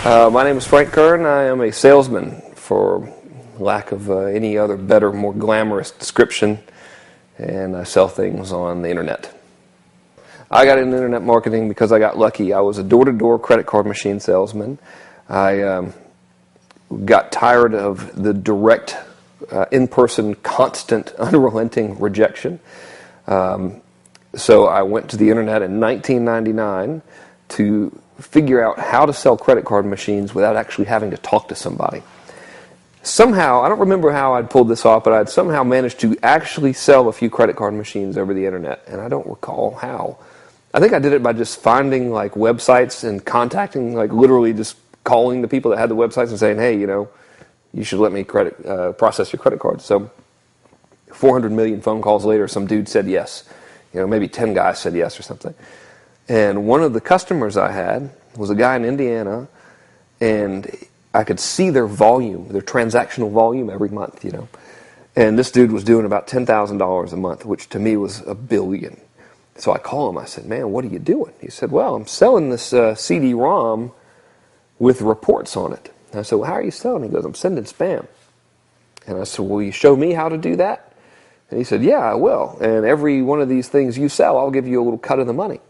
My name is Frank Kern. I am a salesman, for lack of any other better, more glamorous description, and I sell things on the internet. I got into internet marketing because I got lucky. I was a door-to-door credit card machine salesman. I got tired of the direct, in-person, constant, unrelenting rejection. So I went to the internet in 1999 to figure out how to sell credit card machines without actually having to talk to somebody. Somehow, I don't remember how I'd pulled this off, but I'd somehow managed to actually sell a few credit card machines over the internet, and I don't recall how. I think I did it by just finding like websites and contacting, like literally just calling the people that had the websites and saying, hey, you know, you should let me process your credit card. So 400 million phone calls later, some dude said yes. You know, maybe 10 guys said yes or something. And one of the customers I had was a guy in Indiana, and I could see their volume, their transactional volume every month, you know. And this dude was doing about $10,000 a month, which to me was $1 billion. So I called him. I said, man, what are you doing? He said, well, I'm selling this CD-ROM with reports on it. And I said, well, how are you selling? He goes, I'm sending spam. And I said, will you show me how to do that? And he said, yeah, I will. And every one of these things you sell, I'll give you a little cut of the money.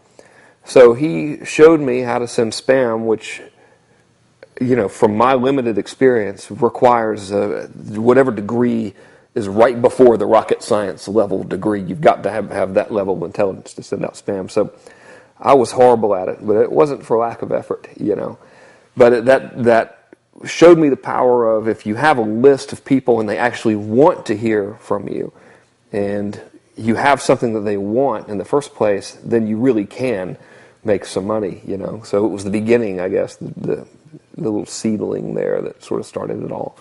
So he showed me how to send spam, which, you know, from my limited experience, requires whatever degree is right before the rocket science level degree. You've got to have that level of intelligence to send out spam. So I was horrible at it, but it wasn't for lack of effort, you know. But that showed me the power of, if you have a list of people and they actually want to hear from you, and you have something that they want in the first place, then you really can make some money, you know. So it was the beginning, I guess, the little seedling there that sort of started it all.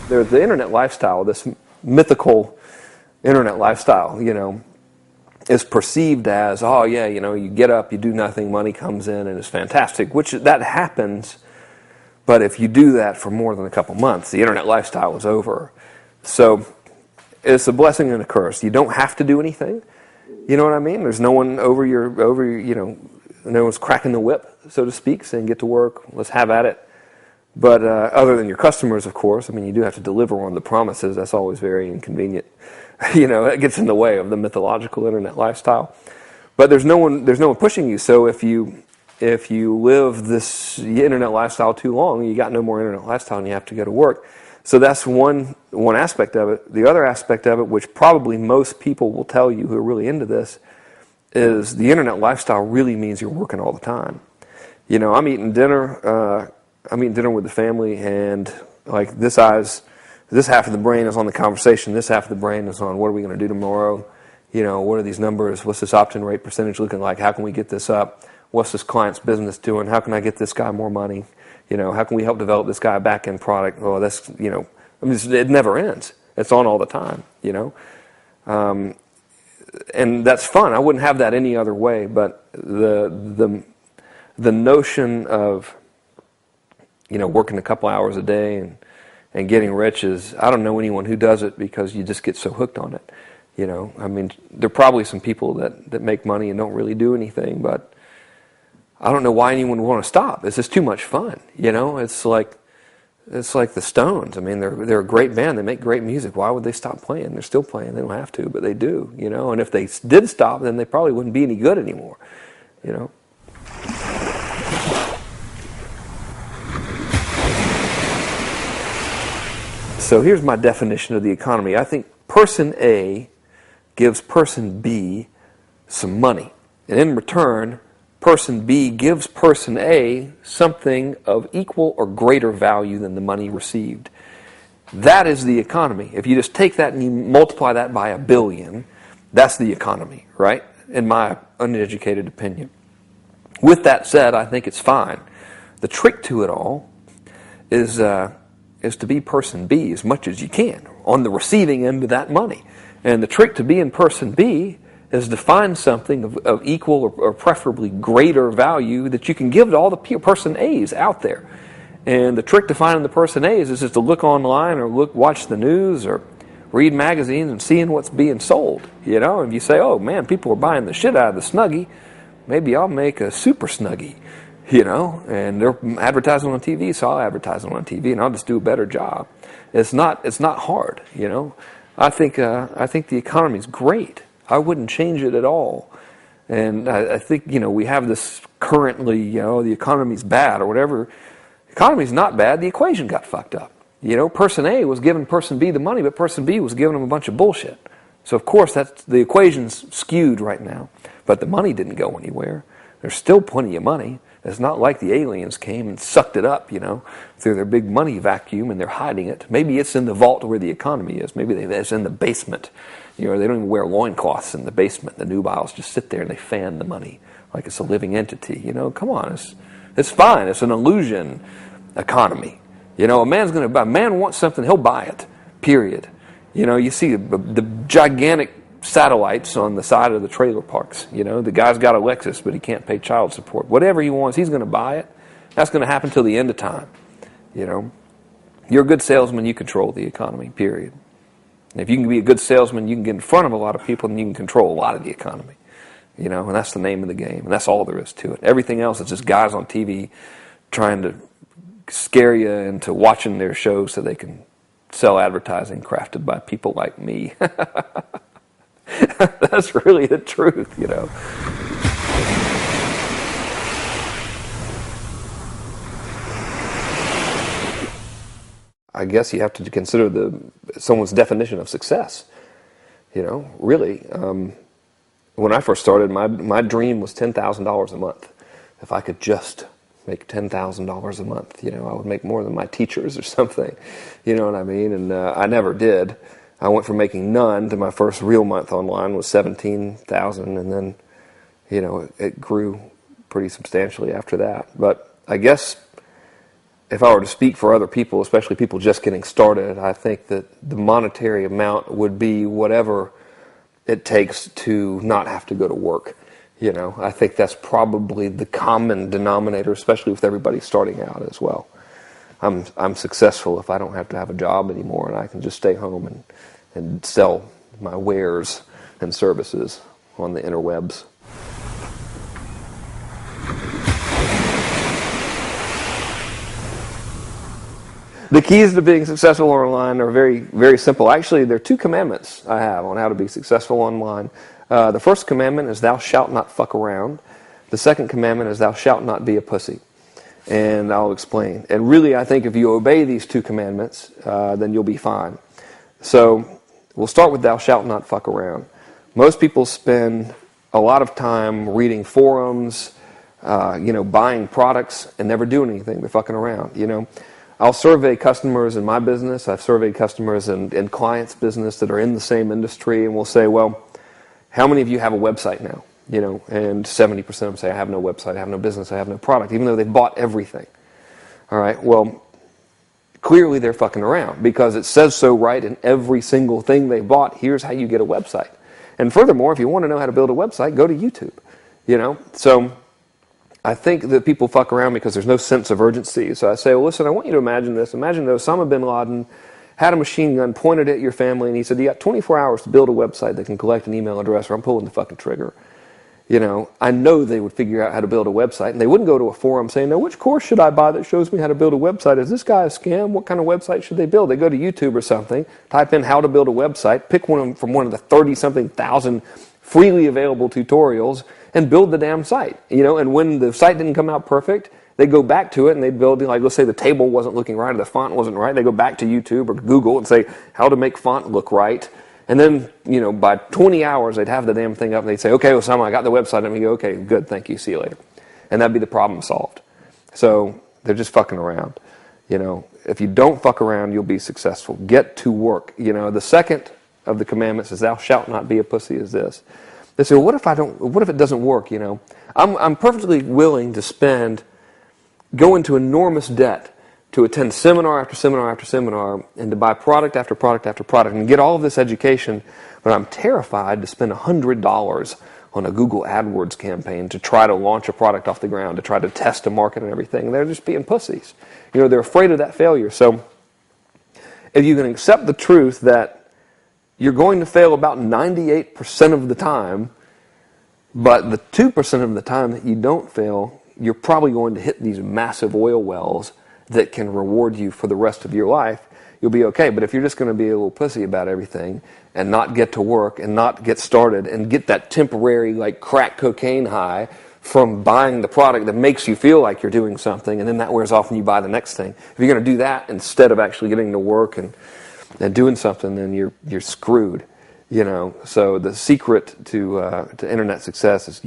There's the internet lifestyle, this mythical internet lifestyle, you know, is perceived as, oh yeah, you know, you get up, you do nothing, money comes in, and it's fantastic, which that happens. But if you do that for more than a couple months, the internet lifestyle is over. So it's a blessing and a curse. You don't have to do anything. You know what I mean? There's no one over your, you know, no one's cracking the whip, so to speak, saying get to work, let's have at it. But other than your customers, of course, I mean, you do have to deliver on the promises. That's always very inconvenient. You know, it gets in the way of the mythological internet lifestyle. But there's no one pushing you. So if you live this internet lifestyle too long, you got no more internet lifestyle and you have to go to work. So that's one aspect of it. The other aspect of it, which probably most people will tell you who are really into this, is the internet lifestyle really means you're working all the time. You know, I'm eating dinner with the family, and like this half of the brain is on the conversation, this half of the brain is on what are we going to do tomorrow? You know, what are these numbers? What's this opt-in rate percentage looking like? How can we get this up? What's this client's business doing? How can I get this guy more money? You know, how can we help develop this guy a back-end product? Well, that's, you know, I mean, it never ends. It's on all the time, you know. And that's fun. I wouldn't have that any other way, but the notion of, you know, working a couple hours a day and getting rich is, I don't know anyone who does it because you just get so hooked on it. You know, I mean, there are probably some people that make money and don't really do anything, but I don't know why anyone would want to stop. It's just too much fun, you know. It's like the Stones. I mean, they're a great band. They make great music. Why would they stop playing? They're still playing. They don't have to, but they do, you know. And if they did stop, then they probably wouldn't be any good anymore, you know. So here's my definition of the economy. I think person A gives person B some money, and in return, person B gives person A something of equal or greater value than the money received. That is the economy. If you just take that and you multiply that by 1 billion, that's the economy, right? In my uneducated opinion. With that said, I think it's fine. The trick to it all is to be person B as much as you can on the receiving end of that money. And the trick to being person B is to find something of equal or preferably greater value that you can give to all the person A's out there. And the trick to finding the person A's is just to look online or watch the news or reading magazines and seeing what's being sold. You know, if you say, oh man, people are buying the shit out of the Snuggie, maybe I'll make a super Snuggie, you know, and they're advertising on TV, so I'll advertise on TV and I'll just do a better job. It's not hard, you know. I think the economy's great. I wouldn't change it at all. And I think, you know, we have this currently, you know, the economy's bad or whatever. The economy's not bad. The equation got fucked up. You know, person A was giving person B the money, but person B was giving them a bunch of bullshit. So, of course, the equation's skewed right now. But the money didn't go anywhere. There's still plenty of money. It's not like the aliens came and sucked it up, you know, through their big money vacuum and they're hiding it. Maybe it's in the vault where the economy is. Maybe it's in the basement. You know, they don't even wear loincloths in the basement. The nubiles just sit there and they fan the money like it's a living entity. You know, come on, it's fine. It's an illusion economy. You know, a man wants something, he'll buy it, period. You know, you see the gigantic satellites on the side of the trailer parks. You know, the guy's got a Lexus, but he can't pay child support. Whatever he wants, he's going to buy it. That's going to happen till the end of time. You know, you're a good salesman, you control the economy, period. And if you can be a good salesman, you can get in front of a lot of people and you can control a lot of the economy. You know, and that's the name of the game. And that's all there is to it. Everything else is just guys on TV trying to scare you into watching their shows so they can sell advertising crafted by people like me. That's really the truth, you know. I guess you have to consider someone's definition of success. You know, really. When I first started, my dream was $10,000 a month. If I could just make $10,000 a month, you know, I would make more than my teachers or something. You know what I mean? And I never did. I went from making none to my first real month online was $17,000, and then, you know, it grew pretty substantially after that. But I guess if I were to speak for other people, especially people just getting started, I think that the monetary amount would be whatever it takes to not have to go to work. You know, I think that's probably the common denominator, especially with everybody starting out as well. I'm successful if I don't have to have a job anymore and I can just stay home and sell my wares and services on the interwebs. The keys to being successful online are very, very simple. Actually, there are 2 commandments I have on how to be successful online. The first commandment is thou shalt not fuck around. The second commandment is thou shalt not be a pussy. And I'll explain. And really, I think if you obey these 2 commandments, then you'll be fine. So we'll start with thou shalt not fuck around. Most people spend a lot of time reading forums, you know, buying products and never doing anything. They're fucking around, you know. I'll survey customers in my business. I've surveyed customers in clients' business that are in the same industry, and we'll say, well, how many of you have a website now? You know, and 70% of them say, I have no website, I have no business, I have no product, even though they've bought everything. All right, well, clearly they're fucking around because it says so right in every single thing they bought. Here's how you get a website. And furthermore, if you want to know how to build a website, go to YouTube. You know, so I think that people fuck around because there's no sense of urgency. So I say, well, listen, I want you to imagine this. Imagine that Osama bin Laden had a machine gun pointed at your family and he said, you got 24 hours to build a website that can collect an email address or I'm pulling the fucking trigger. You know, I know they would figure out how to build a website, and they wouldn't go to a forum saying, now, which course should I buy that shows me how to build a website? Is this guy a scam? What kind of website should they build? They go to YouTube or something, type in how to build a website, pick one from one of the 30-something thousand freely available tutorials, and build the damn site. You know, and when the site didn't come out perfect, they'd go back to it, and they'd build, like, let's say the table wasn't looking right, or the font wasn't right. They go back to YouTube or Google and say, how to make font look right. And then, you know, by 20 hours, they'd have the damn thing up, and they'd say, okay, Osama, I got the website. And we go, okay, good, thank you, see you later. And that'd be the problem solved. So they're just fucking around. You know, if you don't fuck around, you'll be successful. Get to work. You know, the second of the commandments is thou shalt not be a pussy is this. They say, well, what if it doesn't work, you know? I'm perfectly willing to go into enormous debt to attend seminar after seminar after seminar and to buy product after product after product and get all of this education, but I'm terrified to spend $100 on a Google AdWords campaign to try to launch a product off the ground, to try to test a market and everything. They're just being pussies. You know, they're afraid of that failure. So if you can accept the truth that you're going to fail about 98% of the time, but the 2% of the time that you don't fail, you're probably going to hit these massive oil wells that can reward you for the rest of your life. You'll be okay. But if you're just going to be a little pussy about everything and not get to work and not get started and get that temporary like crack cocaine high from buying the product that makes you feel like you're doing something, and then that wears off and you buy the next thing. If you're going to do that instead of actually getting to work and doing something, then you're screwed. So the secret to internet success is,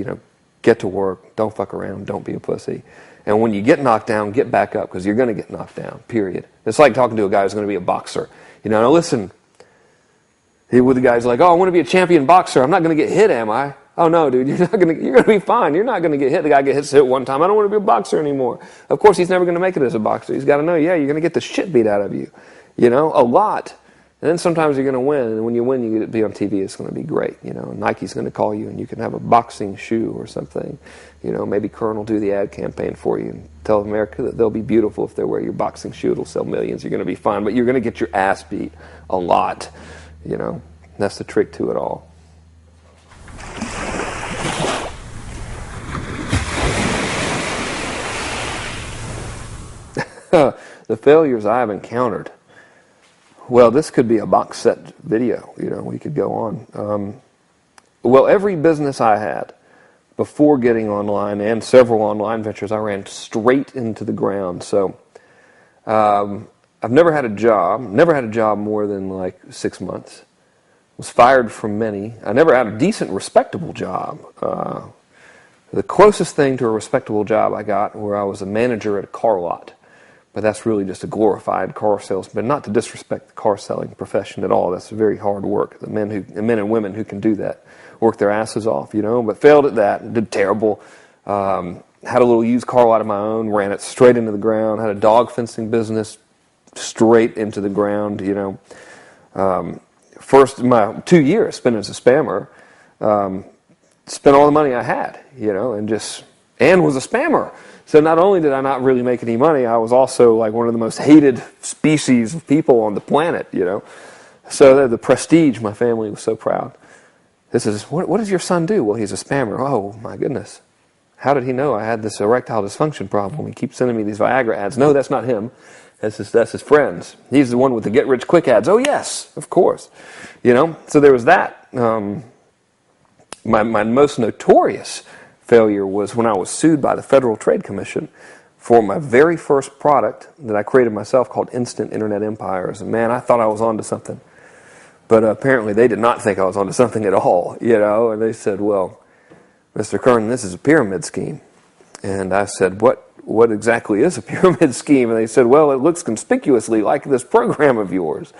get to work, don't fuck around, don't be a pussy. And when you get knocked down, get back up, because you're going to get knocked down, period. It's like talking to a guy who's going to be a boxer. Now listen, the guy's like, oh, I want to be a champion boxer. I'm not going to get hit, am I? Oh, no, dude, you're going to be fine. You're not going to get hit. The guy gets hit one time. I don't want to be a boxer anymore. Of course, he's never going to make it as a boxer. He's got to know, you're going to get the shit beat out of you, a lot. And then sometimes you're going to win, and when you win, you get to be on TV. It's going to be great. Nike's going to call you, and you can have a boxing shoe or something. Maybe Kern will do the ad campaign for you and tell America that they'll be beautiful if they wear your boxing shoe. It'll sell millions. You're going to be fine, but you're going to get your ass beat a lot. That's the trick to it all. The failures I've encountered. Well, this could be a box set video. We could go on. Well, every business I had before getting online and several online ventures, I ran straight into the ground. So I've never had a job more than like 6 months. Was fired from many. I never had a decent, respectable job. The closest thing to a respectable job I got where I was a manager at a car lot. But that's really just a glorified car salesman. Not to disrespect the car selling profession at all. That's very hard work. The men and women who can do that work their asses off, But failed at that. Did terrible. Had a little used car lot of my own. Ran it straight into the ground. Had a dog fencing business straight into the ground. First, my 2 years spent as a spammer. Spent all the money I had. And was a spammer. So not only did I not really make any money, I was also like one of the most hated species of people on the planet, So the prestige, my family was so proud. This is, what does your son do? Well, he's a spammer. Oh, my goodness. How did he know I had this erectile dysfunction problem? He keeps sending me these Viagra ads. No, that's not him. That's his friends. He's the one with the get-rich-quick ads. Oh, yes, of course. So there was that. My most notorious failure was when I was sued by the Federal Trade Commission for my very first product that I created myself called Instant Internet Empires. And man, I thought I was onto something. But apparently they did not think I was onto something at all, And they said, well, Mr. Kern, this is a pyramid scheme. And I said, what exactly is a pyramid scheme? And they said, well, it looks conspicuously like this program of yours.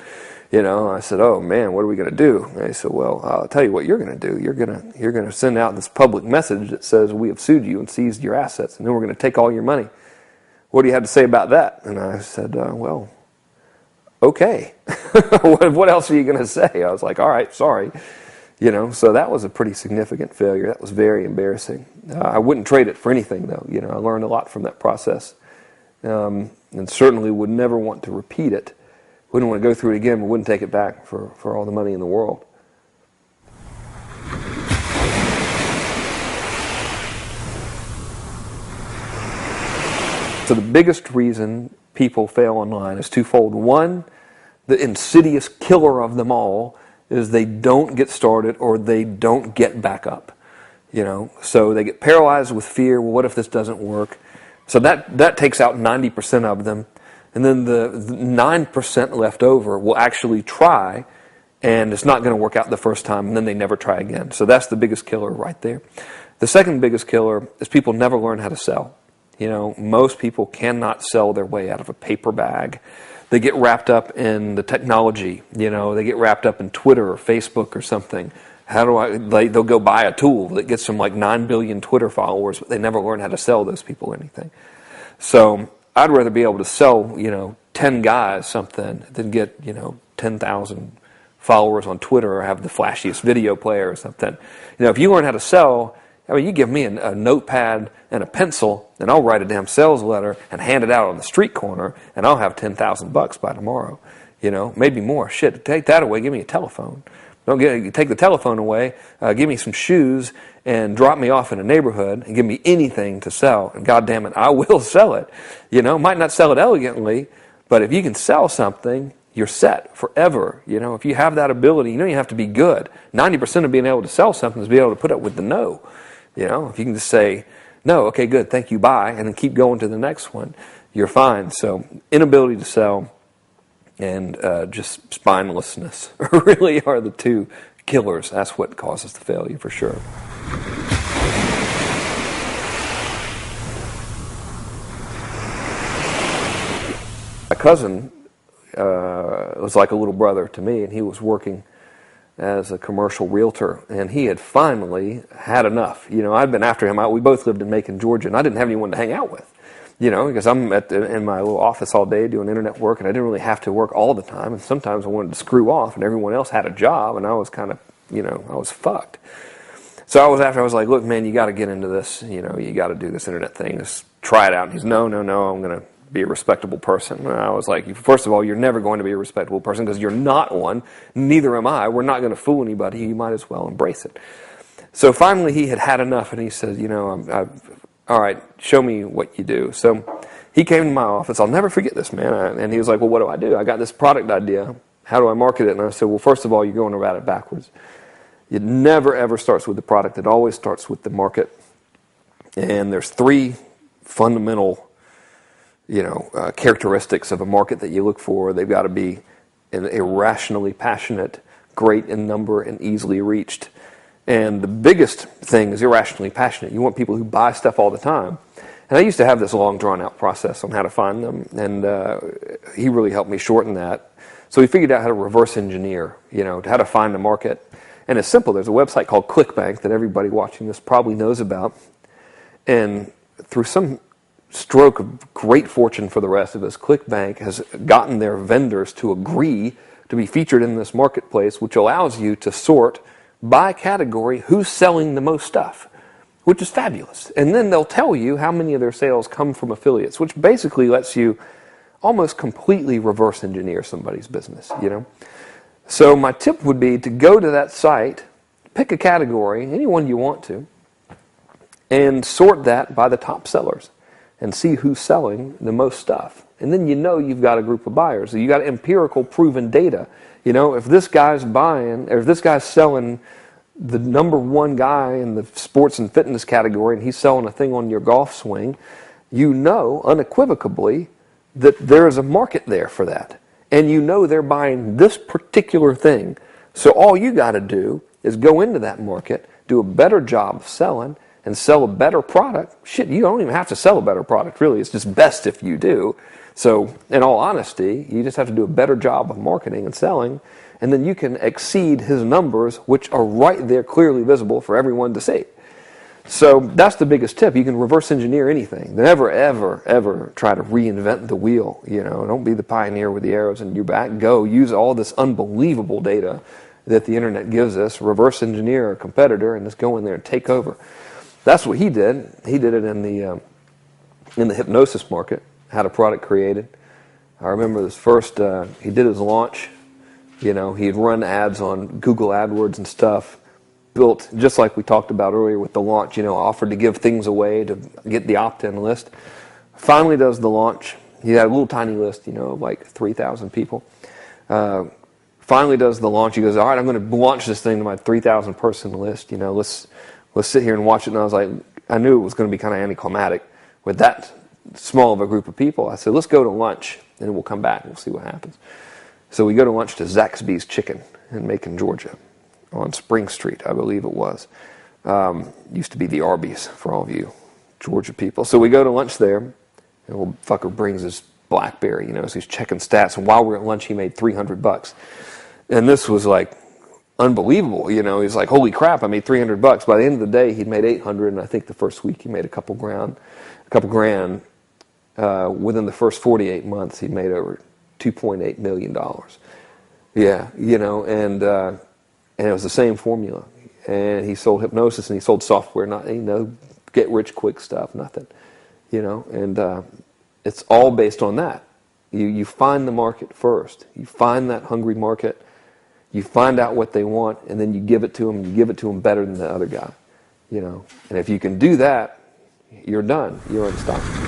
I said, oh man, what are we going to do? And they said, well, I'll tell you what you're going to do. You're going to send out this public message that says we have sued you and seized your assets, and then we're going to take all your money. What do you have to say about that? And I said, well, okay. What else are you going to say? I was like, all right, sorry. So that was a pretty significant failure. That was very embarrassing. I wouldn't trade it for anything, though. I learned a lot from that process, and certainly would never want to repeat it. Wouldn't want to go through it again, but wouldn't take it back for all the money in the world. So the biggest reason people fail online is twofold. One, the insidious killer of them all is they don't get started or they don't get back up. So they get paralyzed with fear. Well, what if this doesn't work? So that takes out 90% of them. And then the 9% left over will actually try, and it's not going to work out the first time, and then they never try again. So that's the biggest killer right there. The second biggest killer is people never learn how to sell. Most people cannot sell their way out of a paper bag. They get wrapped up in the technology. They get wrapped up in Twitter or Facebook or something. They'll go buy a tool that gets them like 9 billion Twitter followers, but they never learn how to sell those people anything. So I'd rather be able to sell, 10 guys something than get, 10,000 followers on Twitter or have the flashiest video player or something. If you learn how to sell I mean, you give me a notepad and a pencil, and I'll write a damn sales letter and hand it out on the street corner, and I'll have $10,000 by tomorrow. You know, maybe more. Shit, take that away. Give me a telephone. Take the telephone away. Give me some shoes and drop me off in a neighborhood and give me anything to sell. And God damn it, I will sell it. You know, might not sell it elegantly, but if you can sell something, you're set forever. You know, if you have that ability, you know you have to be good. 90% of being able to sell something is being able to put up with the no. You know, if you can just say, no, okay, good, thank you, bye, and then keep going to the next one, you're fine. So inability to sell and just spinelessness really are the two killers. That's what causes the failure for sure. My cousin was like a little brother to me, and he was working as a commercial realtor, and he had finally had enough. You know, I'd been after him. We both lived in Macon, Georgia, and I didn't have anyone to hang out with. You know, because I'm in my little office all day doing internet work, and I didn't really have to work all the time. And sometimes I wanted to screw off, and everyone else had a job, and I was kind of, you know, I was fucked. So I was like, look, man, you got to get into this. You know, you got to do this internet thing. Just try it out. And he's, no, I'm going to be a respectable person. And I was like, first of all, you're never going to be a respectable person because you're not one. Neither am I. We're not going to fool anybody. You might as well embrace it. So finally, he had enough, and he said, you know, all right, show me what you do. So he came to my office. I'll never forget this, man. And he was like, well, what do? I got this product idea. How do I market it? And I said, well, first of all, you're going about it backwards. It never, ever starts with the product. It always starts with the market. And there's three fundamental, you know, characteristics of a market that you look for. They've got to be irrationally passionate, great in number, and easily reached. And the biggest thing is irrationally passionate. You want people who buy stuff all the time. And I used to have this long, drawn-out process on how to find them, and he really helped me shorten that. So we figured out how to reverse engineer, you know, how to find the market. And it's simple. There's a website called ClickBank that everybody watching this probably knows about. And through some stroke of great fortune for the rest of us, ClickBank has gotten their vendors to agree to be featured in this marketplace, which allows you to sort by category who's selling the most stuff, which is fabulous. And then they'll tell you how many of their sales come from affiliates, which basically lets you almost completely reverse engineer somebody's business, you know. So my tip would be to go to that site, pick a category, anyone you want to, and sort that by the top sellers and see who's selling the most stuff. And then you know you've got a group of buyers. So you got empirical proven data. You know, if this guy's buying, or if this guy's selling the number one guy in the sports and fitness category, and he's selling a thing on your golf swing, you know unequivocally that there is a market there for that. And you know they're buying this particular thing. So all you got to do is go into that market, do a better job of selling, and sell a better product. Shit, you don't even have to sell a better product, really. It's just best if you do. So, in all honesty, you just have to do a better job of marketing and selling, and then you can exceed his numbers, which are right there clearly visible for everyone to see. So, that's the biggest tip. You can reverse engineer anything. Never, ever, ever try to reinvent the wheel. You know, don't be the pioneer with the arrows in your back. Go use all this unbelievable data that the internet gives us, reverse engineer a competitor, and just go in there and take over. That's what he did. He did it in the hypnosis market. Had a product created. I remember this first, he did his launch. You know, he'd run ads on Google AdWords and stuff. Built, just like we talked about earlier with the launch, you know, offered to give things away to get the opt-in list. Finally does the launch. He had a little tiny list, you know, of like 3,000 people. Finally does the launch. He goes, all right, I'm going to launch this thing to my 3,000 person list. You know, let's sit here and watch it. And I was like, I knew it was going to be kind of anticlimactic with that small of a group of people. I said, let's go to lunch, and we'll come back and we'll see what happens. So we go to lunch to Zaxby's Chicken in Macon, Georgia, on Spring Street, I believe it was. Used to be the Arby's for all of you Georgia people. So we go to lunch there, and old fucker brings his BlackBerry, you know, so he's checking stats. And while we're at lunch, he made $300. And this was like unbelievable, you know. He's like, holy crap, I made $300. By the end of the day, he'd made $800, and I think the first week he made a couple grand. Within the first 48 months, he made over $2.8 million. Yeah, you know, and it was the same formula. and he sold hypnosis, and he sold software, not get rich quick stuff, nothing, and it's all based on that. You find the market first. You find that hungry market. You find out what they want, and then you give it to them. You give it to them better than the other guy, And if you can do that, you're done. You're unstoppable.